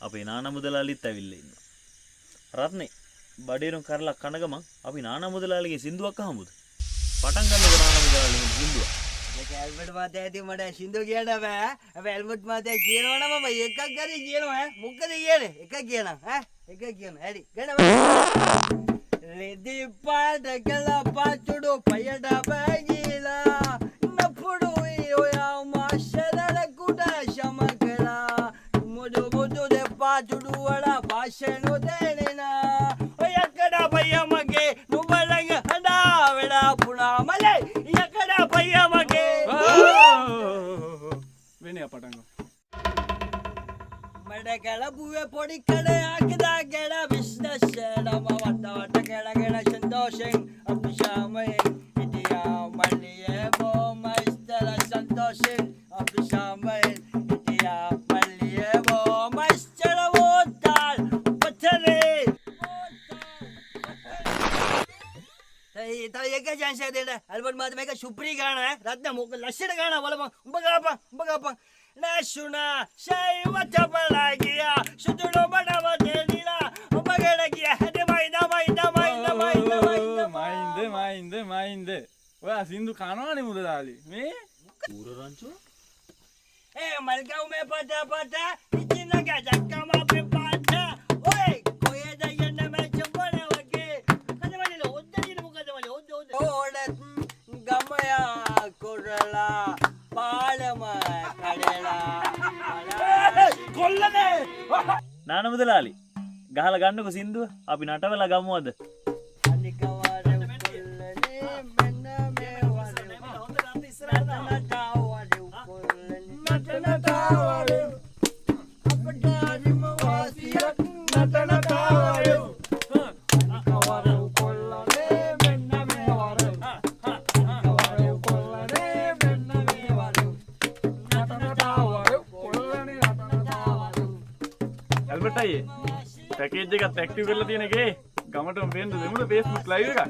අපේ නානා මුදලාලිත් ඇවිල්ලා ඉන්නවා. රත්නේ බඩේරුම් කරලා කන ගමන් අපි නානා මුදලාලිගේ සින්දුවක් අහමුද? පටන් ගන්නකො නානා මුදලාලිගේ සින්දුව. ඒක ඇල්බර්ට් මහත්තයා ඇති මට සින්දුව කියන්න බෑ. හැබැයි ඇල්බර්ට් මහත්තයා කියනවනම් මම එකක් හරි කියනවා ඈ. මොකද කියන්නේ? එකක් කියනවා ඈ. එකක් කියනවා. හරි. ගන්න. රෙදි පාට කළා පාචුඩු පයඩ බැගිලා නපුඩු ඔයා මාෂරල කුඩ ශමකලා මුඩු මුඩු දෙ පාචුඩු වල භාෂණු දෙනිනා ඔය යකඩ පයමගේ නුඹලඟ හඬා වෙලා පුණා මලේ යකඩ පයමගේ වෙන්නේ පටන් ගන්න මඩ කලබුවේ පොඩි කඩයක් දාගෙන බිස්නස් නම වටවට කැලගෙන සන්තෝෂෙන් අපිෂාමයෙන් හිටියා මල්ලියේ බොමයිස්තර සන්තෝෂෙන් අපිෂාමයෙන් හිටියා මල්ලියේ බොමයිස්තර වෝටල් පතරේ තව එක chance එකක් දෙන්න ඇල්බර්ට් මහත්තයා මේක සුප්‍රී ගාන රත්න මොක ලස්සන ගාන බලපන් උඹ ගාපන් Nashuna, say what up like ya. Should you know what about Delila? Oh my god, I had the mind. ඔයා සින්දු කනවනේ මුදලාලි. මේ ඌර රංචුව? Eh, malgau me pata, ichina gajakama pe pata. Oi, koyeda yenna me chambana wage. Kadamani lo, oddani mukadamani, odda. Odat gamaya korala. පාලම කඩලා කොල්ලනේ නානා මුදලාලි ගහලා ගන්නකො සින්දුව අපි නටවලා ගමු අද අනික වාරේ කොල්ලනේ මෙන්න මේ වාරේ හොඳ රත් ඉස්සරහට නටාවලු කොල්ලනේ නටනටාවලු අපට හරිම වාසියක් නටනටාවලු අනික වාරේ කොල්ලනේ මෙන්න මේ වාරේ ඇල්බර්ට් පැකේජ් එකත් ඇක්ටිව් කරලා තියෙන එකේ ගමටම වෙන්න දෙමුද Facebook live එකක්